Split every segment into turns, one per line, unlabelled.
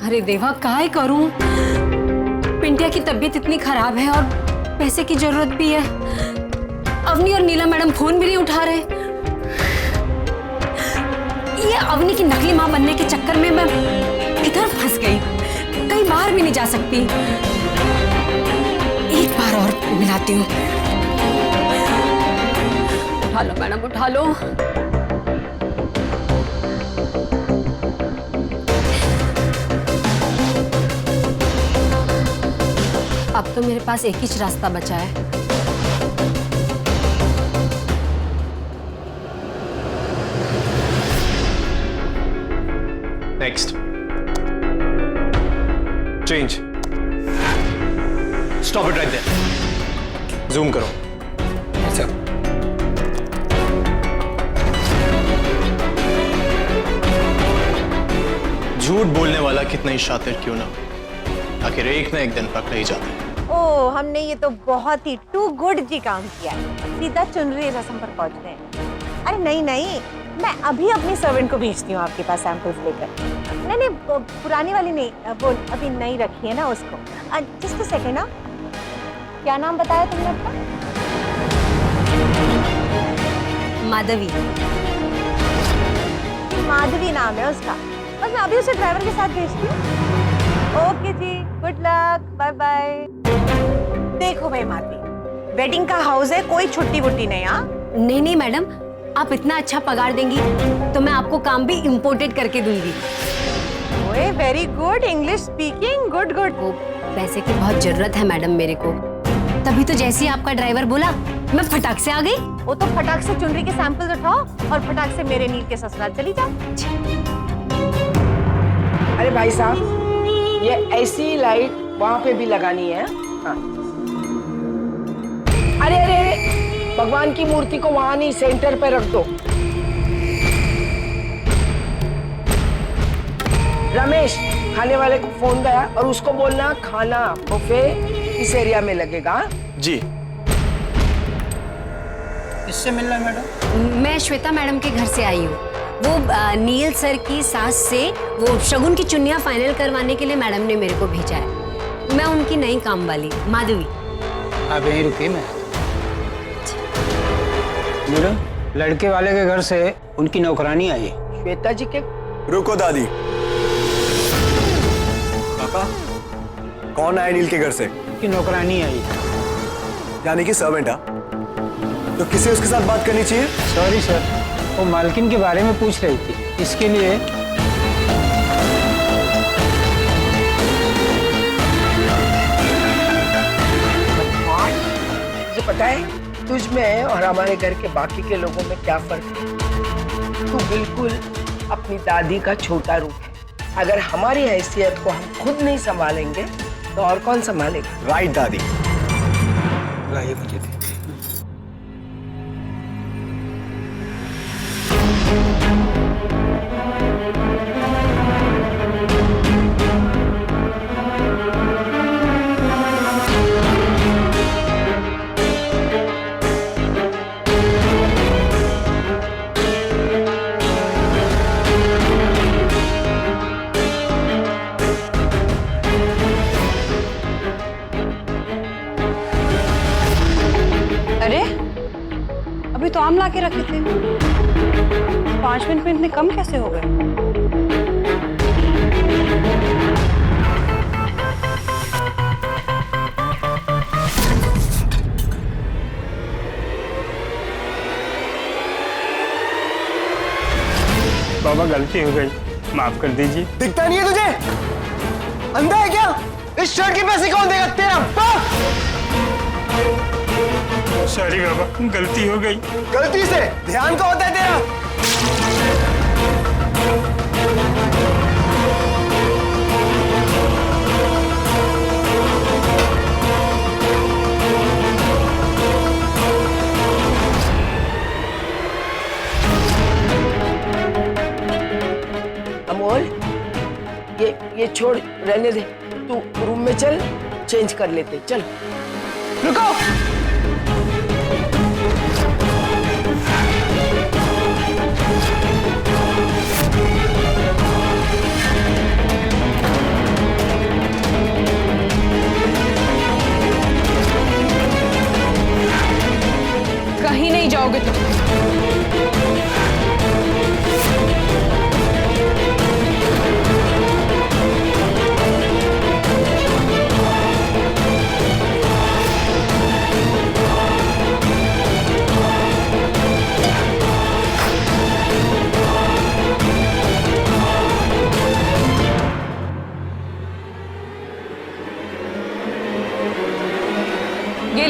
अरे देवा, काय करूं? पिंटिया की तबीयत इतनी खराब है और पैसे की जरूरत भी है। अवनी और नीला मैडम फोन भी नहीं उठा रहे। ये अवनी की नकली मां बनने के चक्कर में मैं इधर फंस गई, कहीं बाहर भी नहीं जा सकती। एक बार और मिलाती हूँ। उठा लो मैडम, उठा लो। अब तो मेरे पास एक ही रास्ता बचा है।
Next change. Stop it right there. Zoom करो। सर झूठ बोलने वाला कितना ही शातिर क्यों ना, आखिर एक ना एक दिन पकड़े ही जाता है।
ओ, हमने ये तो बहुत ही टू गुड जी काम किया है। सीधा चुनरी रस्म पर पहुंच गए। अरे नहीं नहीं, मैं अभी अपनी सर्वेंट को भेजती हूँ आपके पास सैंपल्स लेकर। नहीं नहीं, पुरानी वाली नहीं, वो अभी नई रखी है ना उसको। जस्ट अ सेकेंड ना, क्या नाम बताया तुमने अपना?
माधवी।
माधवी नाम है उसका। बस मैं अभी उसे ड्राइवर के साथ भेजती हूँ। ओके जी, गुड लक, बाय बाय। देखो भाई माधवी, वेडिंग का हाउस है, कोई छुट्टी वुट्टी नहीं। हाँ
नहीं नहीं मैडम, आप इतना अच्छा पगार देंगी तो मैं आपको काम भी इम्पोर्टेड करके दूंगी।
ओए very good, English speaking, good good.
वो पैसे की बहुत जरूरत है मैडम मेरे को, तभी तो जैसे ही आपका ड्राइवर बोला मैं फटाक से आ गई।
वो तो फटाक से चुनरी के सैंपल्स उठाओ और फटाक से मेरे नील के ससुराल चली जाओ।
अरे भाई साहब, ये ऐसी लाइट वहां पे भी लगानी है। हाँ। अरे अरे अरे, भगवान की मूर्ति को वहां नहीं, सेंटर पे रख दो। रमेश, खाने वाले को फोन गया और उसको बोलना खाना बुफे इस एरिया में लगेगा।
जी।
इससे मिलना है मैडम?
मैं श्वेता मैडम के घर से आई हूँ। वो नील सर की सास से वो शगुन की चुन्नियाँ फाइनल करवाने के लिए मैडम ने मेरे को भेजा है। मैं उनकी नई काम वाली माधवी।
आप यहीं रुकिए, मैं मैडम लड़के वाले के घर से उनकी नौकरानी आई।
श्वेता जी के।
रुको दादी। पापा, कौन आया नील के घर से?
उनकी नौकरानी आई।
यानी कि सर्वेंट। तो किसे उसके साथ बात करनी चाहिए?
सॉरी सर, वो मालकिन के बारे में पूछ रही थी, इसके लिए।
तुझे पता है तुझ में और हमारे घर के बाकी के लोगों में क्या फर्क है? तू बिल्कुल अपनी दादी का छोटा रूप है। अगर हमारी हैसियत को हम खुद नहीं संभालेंगे तो और कौन संभालेगा?
राइट दादी।
लाइए मुझे दे।
अरे अभी तो आम ला के रखे थे, 5 मिनट में इतने कम कैसे हो गए?
बाबा गलती हो गई, माफ कर दीजिए।
दिखता नहीं है तुझे? अंधा है क्या? इस शर्ट के पैसे कौन देगा? तेरा बाप।
सॉरी बाबा, गलती हो गई।
गलती से ध्यान का होता है तेरा।
अमोल, ये छोड़, रहने दे। तू रूम में चल, चेंज कर लेते। चल। रुको।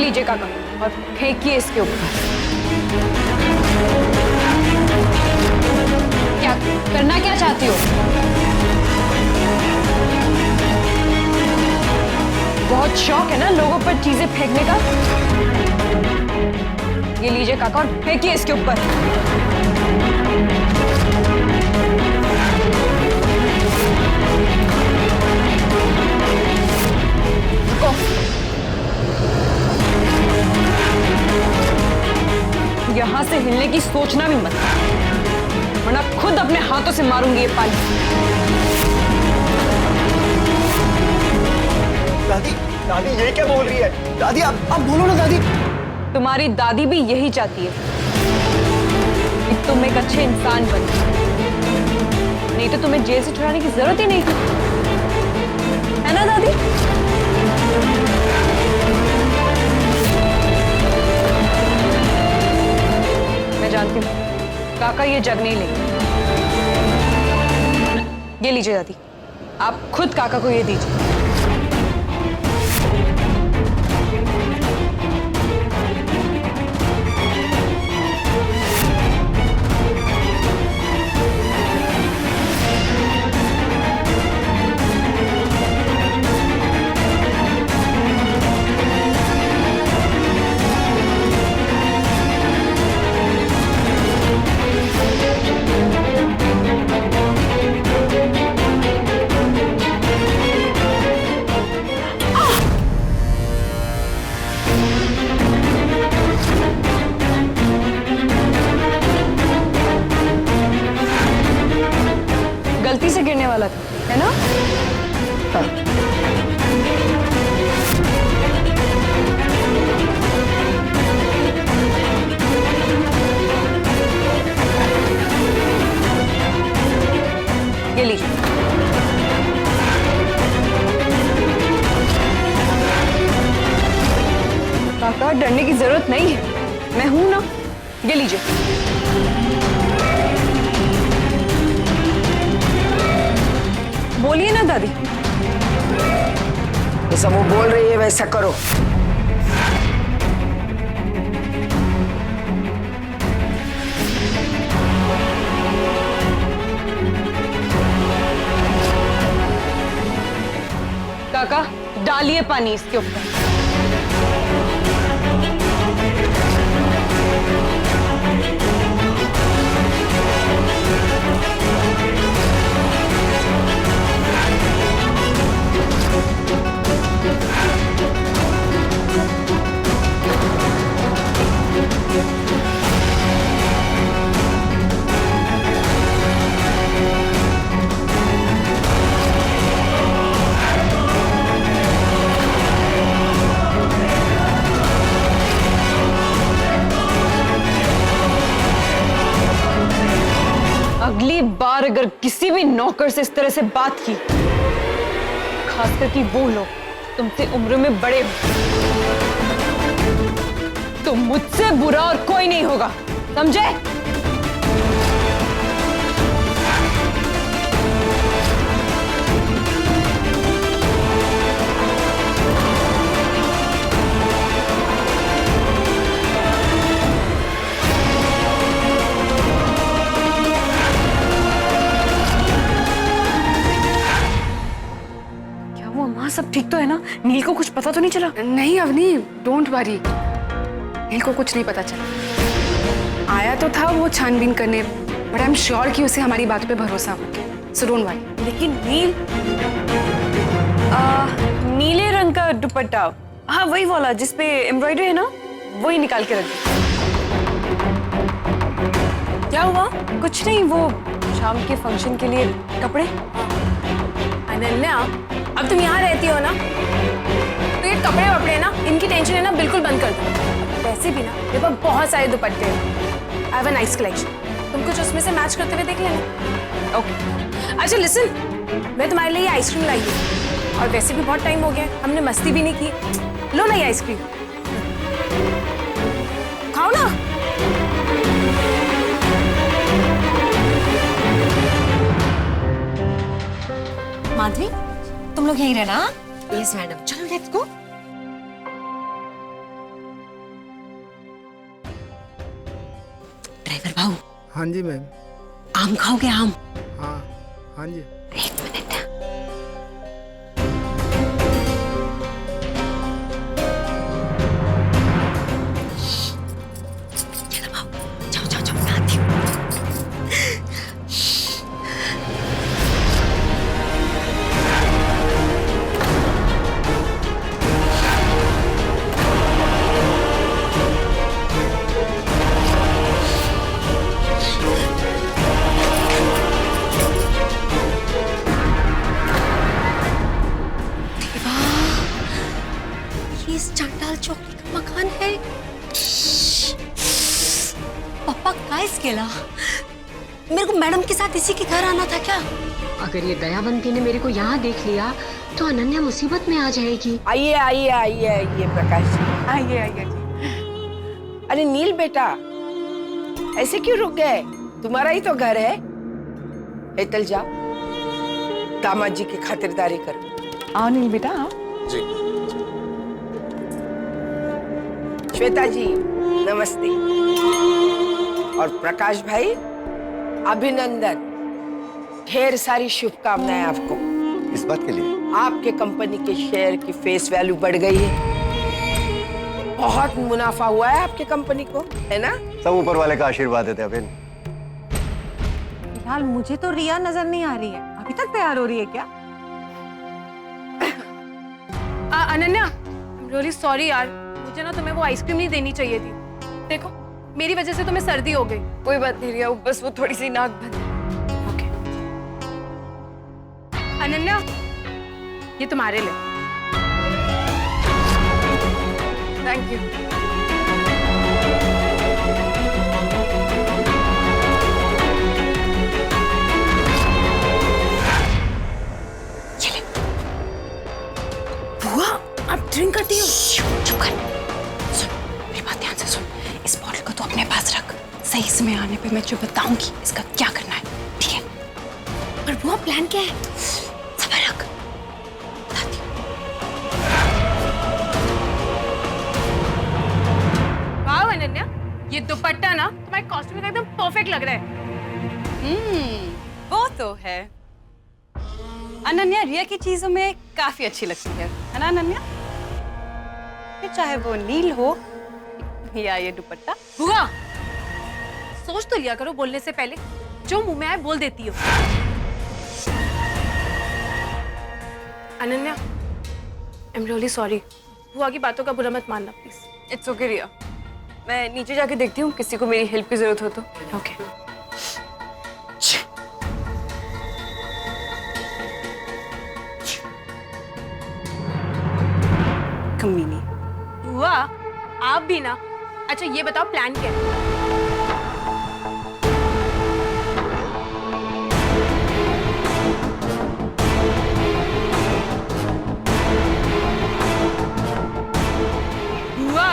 लीजिए काका और फेंकिए इसके ऊपर। क्या करना क्या चाहती हो? बहुत शौक है ना लोगों पर चीजें फेंकने का। ये लीजिए काका और फेंकिए इसके ऊपर। रुको। यहां से हिलने की सोचना भी मत, वरना खुद अपने हाथों से मारूंगी ये पानी।
दादी, दादी ये क्या बोल रही है? दादी आप बोलो ना दादी।
तुम्हारी दादी भी यही चाहती है कि तुम एक अच्छे इंसान बनो, नहीं तो तुम्हें जेल से छुड़ाने की जरूरत ही नहीं थी, है ना दादी? मैं जानती हूँ काका ये जग नहीं लेंगे। ये लीजिए दादी, आप खुद काका को ये दीजिए। गलती से गिरने वाला था, है ना? ये लीजिए। काका डरने की जरूरत नहीं है, मैं हूं ना। ये लीजिए। बोलिए ना दादी।
जैसा वो बोल रही है वैसा करो।
काका डालिए पानी इसके ऊपर। अगली बार अगर किसी भी नौकर से इस तरह से बात की, खासकर कि वो लोग तुमसे उम्र में बड़े हो, तो मुझसे बुरा और कोई नहीं होगा, समझे? माँ सब ठीक तो है ना? नील को कुछ पता तो नहीं चला?
नहीं अवनी, डोंट वरी, नील को कुछ नहीं पता चला। आया तो था वो छानबीन करने, बट आई एम श्योर कि उसे हमारी बातों पे भरोसा हो गया, सो डोंट वरी।
लेकिन नील नीले रंग का दुपट्टा, हाँ वही वाला जिसपे एम्ब्रॉयडरी है ना, वही निकाल के रख दी। क्या हुआ? कुछ नहीं, वो शाम के फंक्शन के लिए कपड़े।
अनन्या, अब तुम यहाँ रहती हो ना, तो ये कपड़े वपड़े ना, इनकी टेंशन है ना बिल्कुल बंद कर दो। वैसे भी ना मेरे पास बहुत सारे दुपट्टे हैं, I have a nice collection, तुम कुछ उसमें से मैच करते हुए देख लेना।
ओके।
अच्छा लिसन, मैं तुम्हारे लिए आइसक्रीम लाई हूँ, और वैसे भी बहुत टाइम हो गया, हमने मस्ती भी नहीं की। लो ना ये आइसक्रीम, खाओ ना।
माधवी, तुम लोग यहीं रहना। यस मैडम, चलो लेट्स गो। भाऊ,
हाँ जी मैम।
आम खाओगे? आम?
हाँ हाँ जी।
एक मिनट। चलो भाऊ, जाओ जाओ जाओ, मैं आती हूँ। ये इस चंडाल चौकी का मकान है। पापा गाइस केला, मेरे को मैडम के साथ इसी के घर आना था क्या? अगर ये दयावंती ने मेरे को यहाँ देख लिया तो अनन्या मुसीबत में आ जाएगी।
आइए आइए आइए आइए प्रकाश जी, आइए आइए जी। अरे नील बेटा, ऐसे क्यों रुक गए? तुम्हारा ही तो घर है। हेतल जा, दामाद जी की खातिरदारी करो।
आओ नील बेटा, आओ।
जी।
श्वेता जी नमस्ते। और प्रकाश भाई अभिनंदन, ढेर सारी शुभकामनाएं आपको।
इस बात के लिए
आपके कंपनी के शेयर की फेस वैल्यू बढ़ गई है, बहुत मुनाफा हुआ है आपके कंपनी को, है ना?
सब ऊपर वाले का आशीर्वाद है अभिन।
फिलहाल मुझे तो रिया नजर नहीं आ रही है, अभी तक तैयार हो रही है क्या?
अनन्या, रियली सॉरी यार, मुझे ना तुम्हें वो आइसक्रीम नहीं देनी चाहिए थी। देखो मेरी वजह से तुम्हें सर्दी हो गई।
कोई बात नहीं रिया, बस वो थोड़ी सी नाक बंद है।
ओके अनन्या, ये तुम्हारे लिए।
Thank you.
बुआ, आप ड्रिंक करती हो? चुप कर। सुन, मेरी बात ध्यान से सुन। इस बॉटल को तो अपने पास रख। सही समय आने पे मैं जो बताऊंगी इसका क्या करना है, ठीक है? पर बुआ प्लान क्या है? सबर रख। बताती हूँ।
वाह अनन्या, ये दुपट्टा ना तुम्हारे कॉस्ट्यूम में एकदम परफेक्ट लग रहा है।
वो तो है। अनन्या रिया की चीजों में काफी अच्छी लगती है ना अनन्या? फिर चाहे वो नील हो या ये दुपट्टा।
बुआ, सोच तो लिया करो बोलने से पहले, जो मुंह में आए बोल देती हो। Ananya, I am really sorry. बुआ की बातों का बुरा मत मानना प्लीज।
इट्स ओके रिया, मैं नीचे जाके देखती हूँ, किसी को मेरी हेल्प की जरूरत हो तो।
ओके।
कमीनी।
बुआ, आप भी ना। अच्छा ये बताओ प्लान क्या है? बुआ,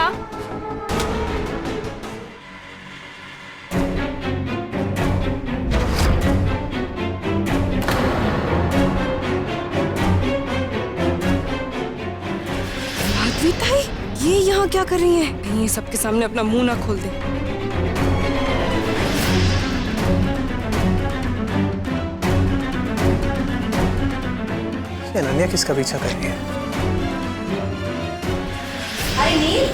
ताई, ये यहाँ क्या कर रही है? कहीं ये सबके सामने अपना मुंह ना खोल दे।
ये अनन्या किसका पीछा कर रही है?
अरे नील,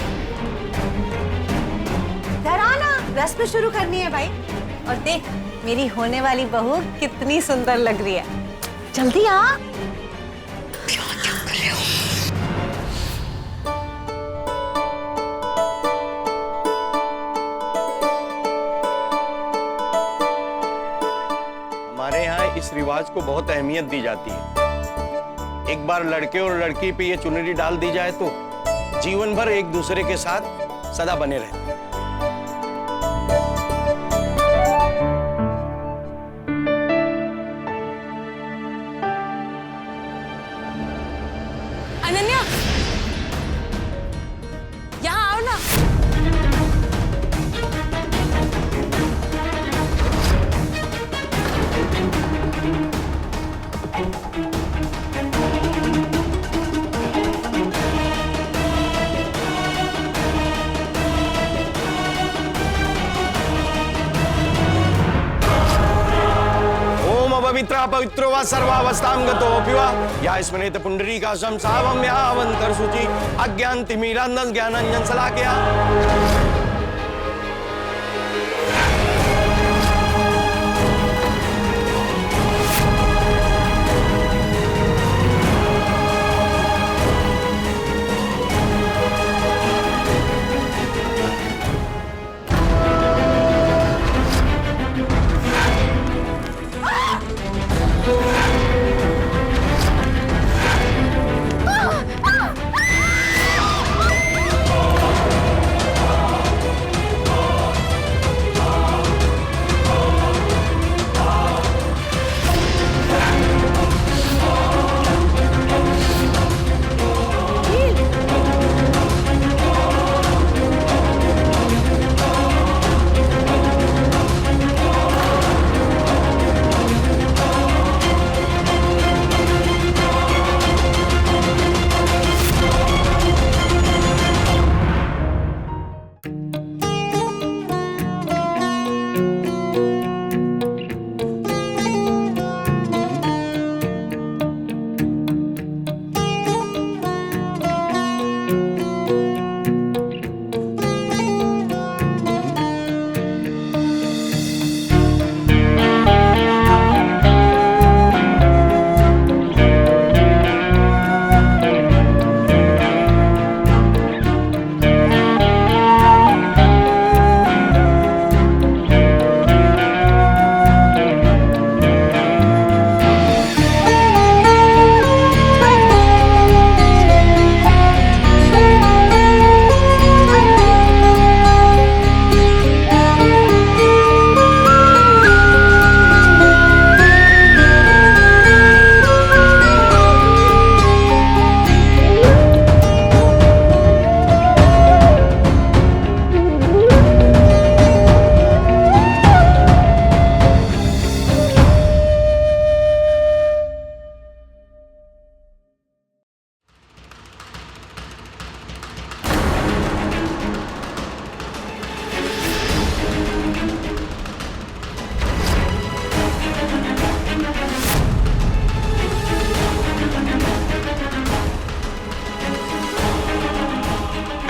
इधर आना, रस्म शुरू करनी है भाई। और देख मेरी होने वाली बहू कितनी सुंदर लग रही है। जल्दी आ।
हमारे यहाँ इस रिवाज को बहुत अहमियत दी जाती है। एक बार लड़के और लड़की पे ये चुनरी डाल दी जाए तो जीवन भर एक दूसरे के साथ सदा बने रहते हैं।
अनन्या, यहाँ आओ ना।
पवित्र पवित्रो वा सर्वावस्थां गतोऽपि वा या स्मरेत पुंडरीकाक्षं सावं यावन्तर्शुचि अज्ञानतिमिरान्धं ज्ञानाञ्जनं शलाकया।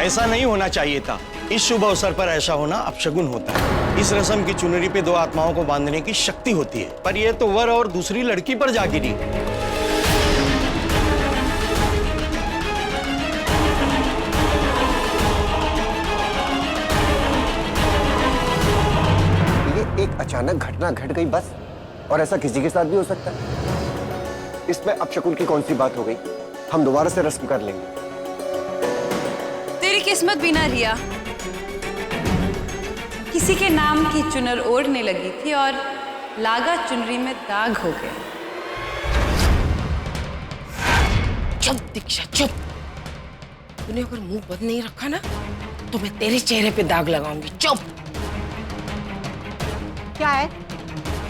ऐसा नहीं होना चाहिए था। इस शुभ अवसर पर ऐसा होना अपशगुन होता है। इस रस्म की चुनरी पे दो आत्माओं को बांधने की शक्ति होती है, पर यह तो वर और दूसरी लड़की पर जा गिरी।
ये एक अचानक घटना घट गई बस, और ऐसा किसी के साथ भी हो सकता है। इसमें अपशकुन की कौन सी बात हो गई? हम दोबारा से रस्म कर लेंगे।
तेरी किस्मत भी ना रिया, किसी के नाम की चुनर ओढ़ने लगी थी और लागा चुनरी में दाग हो गया।
चुप दीक्षा चुप। तूने अगर मुंह बंद नहीं रखा ना तो मैं तेरे चेहरे पे दाग लगाऊंगी। चुप।
क्या है?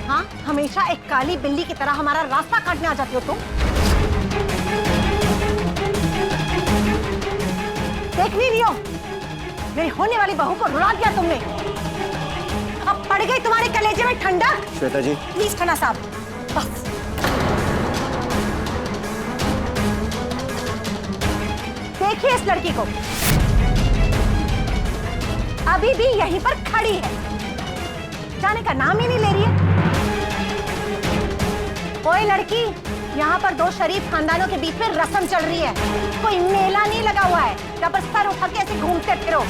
हाँ, हमेशा एक काली बिल्ली की तरह हमारा रास्ता काटने आ जाती हो तुम। देख नहीं रही हो? मेरी होने वाली बहू को रुला दिया तुमने। अब पड़ गई तुम्हारे कलेजे में ठंडक।
श्वेता जी
प्लीज खन्ना साहब, बस। देखिए इस लड़की को, अभी भी यहीं पर खड़ी है, जाने का नाम ही नहीं ले रही है। ओए लड़की, यहाँ पर दो शरीफ खानदानों के बीच में रस्म चल रही है, कोई मेला नहीं लगा हुआ है जब सर उठा के ऐसे घूमते फिरो।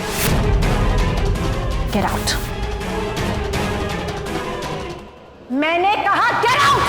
Get out. मैंने कहा गेट आउट।